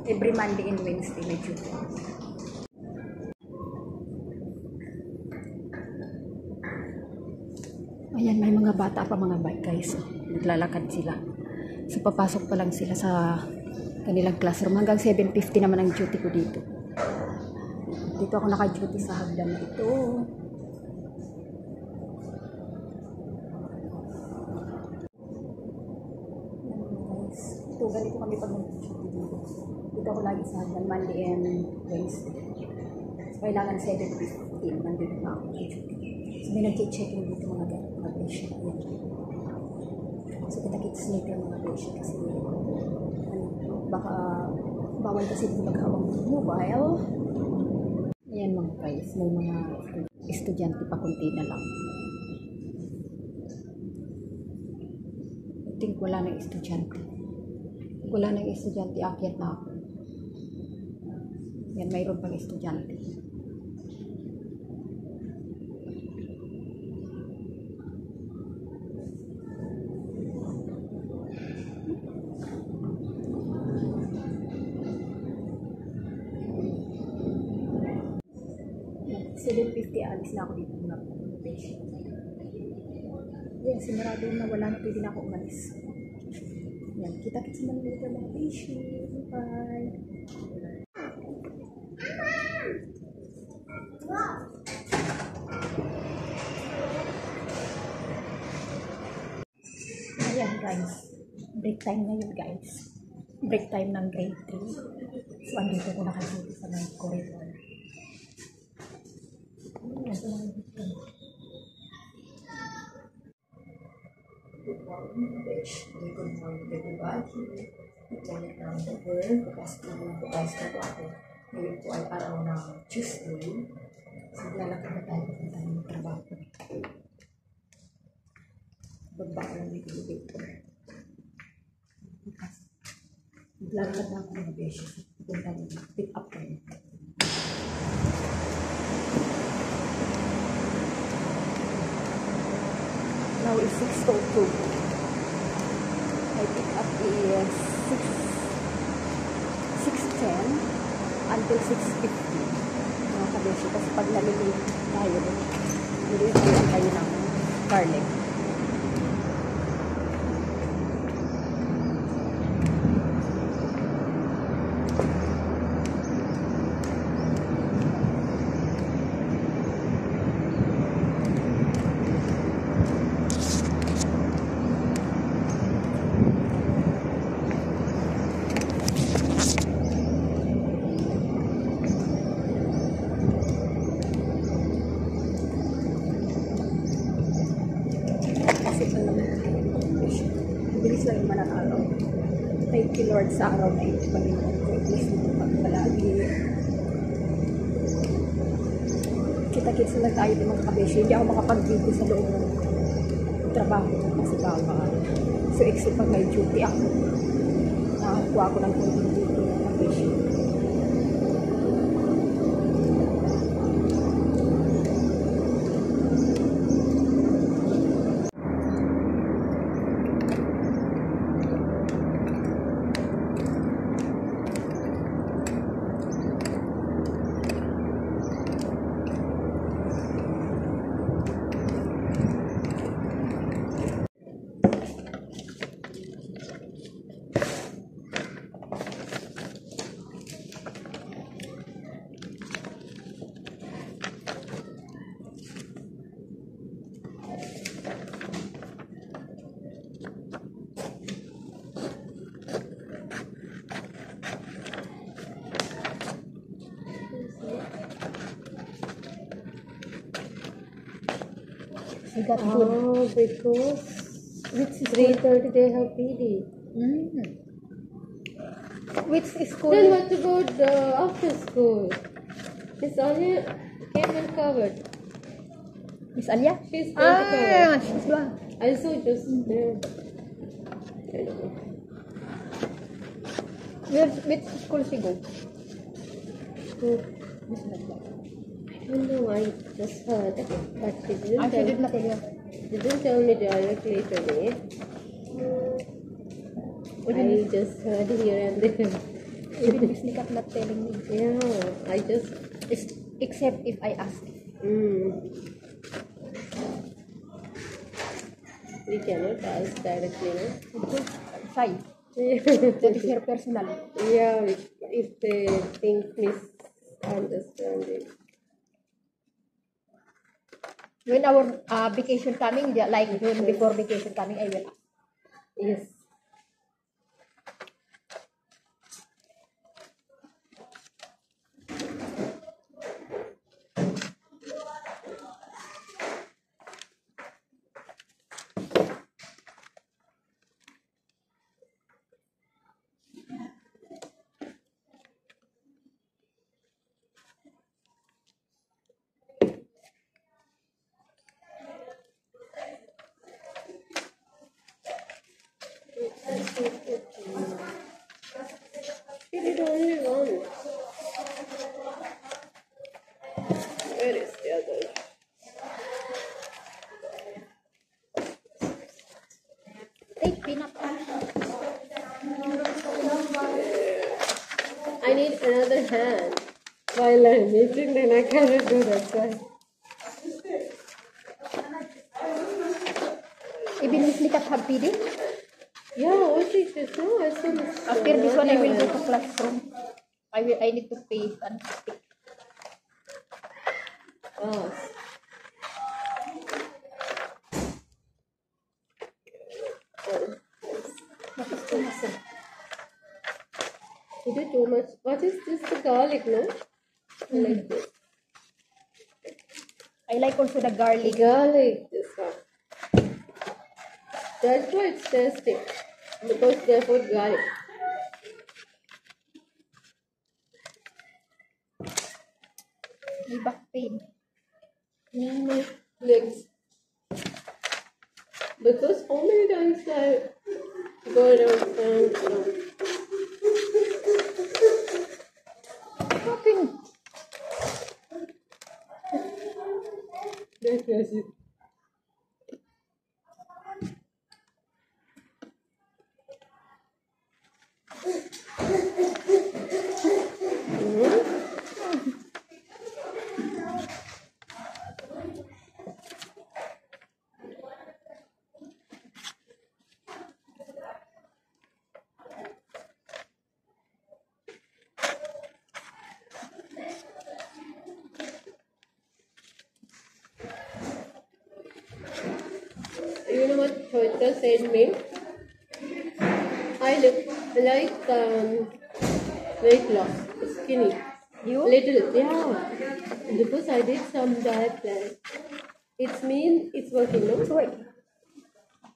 Every Monday and Wednesday may duty. Ayan, may mga bata pa mga bike guys. Naglalakad sila. So papasok pa lang sila sa kanilang classroom. Hanggang 7:50 naman ang duty ko dito. Dito ako naka-duty sa hagdan na ito. Ito, ganito kami pag nag-duty dito. Dito ako lagi sa hagdan, Monday and Wednesday. So kailangan 7:15. Nandito na ako duty. So may nag-checking dito mga patient. So kita-kits later mga patient kasi baka bawal kasi dito maghawang mobile. Ayan mga guys, may mga estudyante pa kunti na lang. I think wala nang estudyante. Wala nang estudyante, akyat na ako. Yan, mayroon pang estudyante. Alis na ako dito na patient. Yan, sinarado na, wala na, pwede na ako umalis. Yan, kita-kits naman dito ng patient. Bye! Ayan guys, break time na yun guys. Break time ng grade 3. So andito ko nakaduty sa mga corridor. Good morning, everybody. Ituloy na ang work. Bukas na po ako. Ngayon po ay araw ng Tuesday. So, lalakad na tayo punta ng trabaho. Bagbaka lang may elevator. Bukas. Lalakad na ako ng beshi. Punta ng pick up tayo. Now is 6:02. My pick up is 6:10 until 6:50. Mga kabeshi, kasi pag nalilate tayo, nililate tayo ng garlic. Bilis lang yung manang araw. Thank you Lord sa araw na ito. Panginoon ko, at least ito pagpalagi. Kita-kits na tayo ng mga kabeshi. Hindi ako makapag-video sa loob ng trabaho ko kasi bawal. So except pag may duty ako, nakakuha ko ng duty ng kabeshi. I got good. Oh, because Which 3:30 they have PD. Which school? Then what about the after school? Miss Anya came and covered. Miss Alia? She's going to cover. She's one. I saw just there. I don't know. Which school she go? Miss Alia. I don't know, I just heard, but she didn't, She did not tell you. didn't tell me directly today. I just heard here and there. Even if Nikat not telling me. Yeah, I just. Except if I ask. We cannot ask directly, no? Okay. Shy. That is her personal. Yeah, if they think misunderstanding. When our vacation coming, like June before vacation coming, I will ask. Yes. She did only one. Where is the other? Take peanut. I need another hand while I'm eating, then I cannot do that. Why? Even if Nikat have PD, Yeah, what is this? No, I saw this. after this one I will go to classroom. I need to pay and stick. Oh. Is it too much? What is this? The garlic, no? I like this. I like also the garlic. Garlic, this one. That's why it's tasty. Because they put garlic. May back pain. My legs. Because how many times I go around and What happened? that was it. You know what Toyota said me? I look like weight loss, skinny. You? Little, yeah. Because I did some diet plan. It's mean it's working, no? Wait.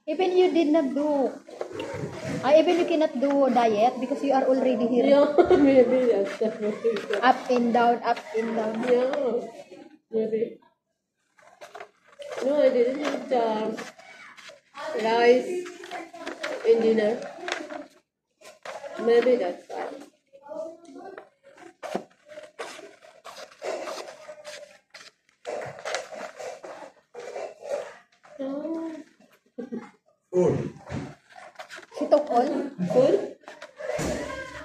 Even you did not do, even you cannot do diet because you are already here. Yeah, maybe that's the reason. Up and down, up and down. Yeah, maybe. No, I didn't eat rice in dinner. Maybe that's why. Oh. Food. He took all. Food?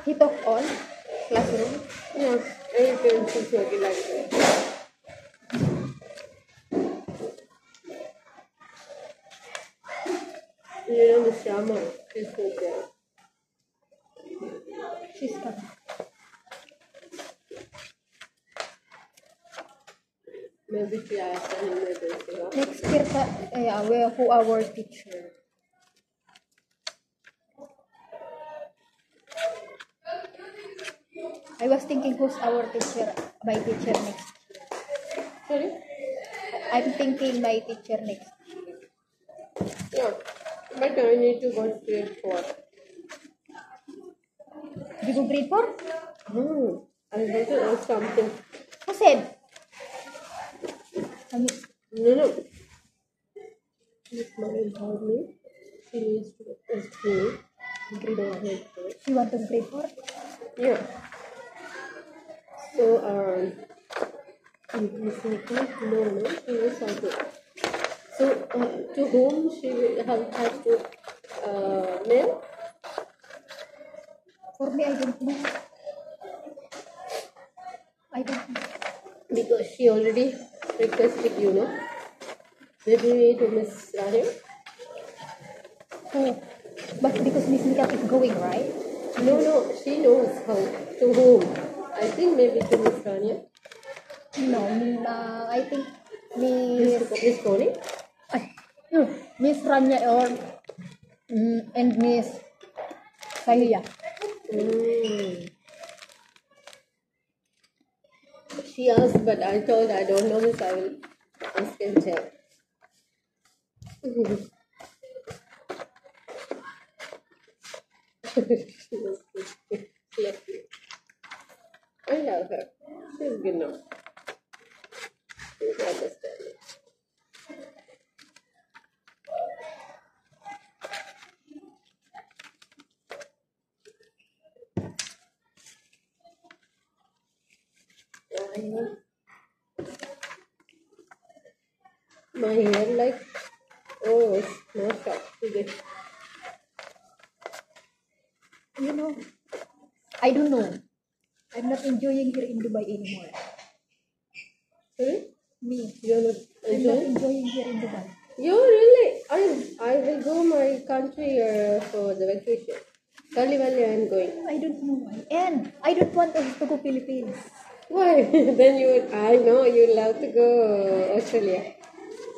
He took all. Classroom. Yeah, everything is working like that. You know, the Shama is not there. She's coming. Maybe she asked him, maybe she asked. Next year, who our teacher? I was thinking who's our teacher, my teacher next. Sorry? I'm thinking my teacher next. Yeah, but I need to go to grade 4. You go grade 4? I want to ask something. Who said? No. Miss Mary told me she needs to ask me grade 4. You want to grade 4? Yeah. So, he said, no, she was something. So, to whom she will have to mail? For me, I don't know. I don't know. Because she already requested you, no? Maybe to Miss Rahim. Who? But because Miss Mika is going, right? No, she knows how, to whom. I think maybe to Miss Rania. No, I think Miss Miss Connie? Miss Rania or and Miss Sahiya. She asked, but I told I don't know, Miss. I will ask and tell. I love her. She's good now. She's understanding. My hair like, oh, it's not up today. You know, I don't know. I'm not enjoying here in Dubai anymore. Sorry? Me. You're not I'm not enjoying? enjoying here in Dubai. You really? I will go my country for the vacation. Kali Valley I am going. I don't know why. And I don't want us to go Philippines. Why? Then I know you love to go Australia.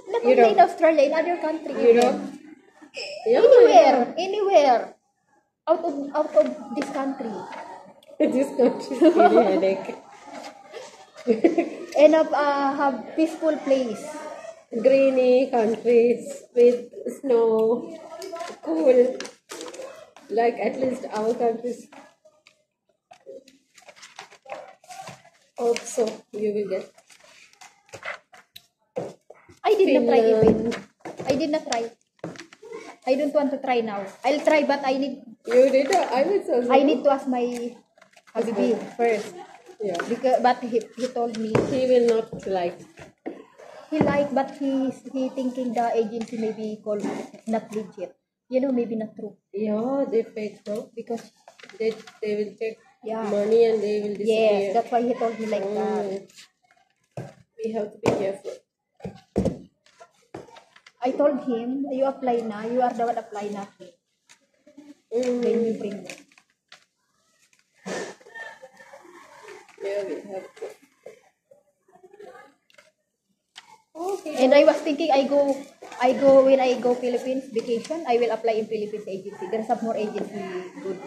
Not only in Australia, in other countries. Europe? Yeah, anywhere. Out of this country. This country is really headache. And have peaceful place. Greeny countries with snow, cool. Like at least our countries. Also, you will get. I did not try Finland. even. I did not try. I don't want to try now. I'll try, but I need I was also. I need to ask my husband first. Yeah. But he told me He will not like. he but he thinking the agency maybe called not legit. You know, maybe not true. Yeah, they fake, no? Because They will take Yeah. money and they will disappear. yes, that's why he told me like that. We have to be careful. I told him, you apply na, you are the one apply na. Then you bring me. Yeah, we have to. Okay. And I was thinking I go when I go Philippines vacation, I will apply in Philippines agency. There's some more agency good.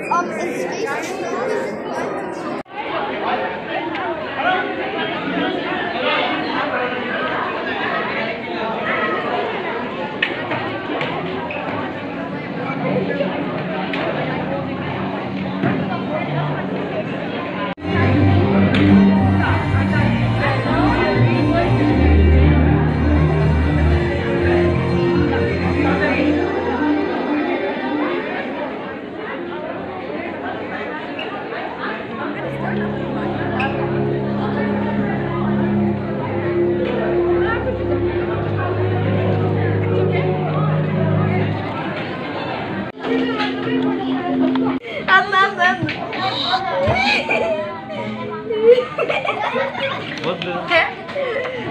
What's this?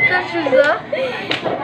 Das ist so.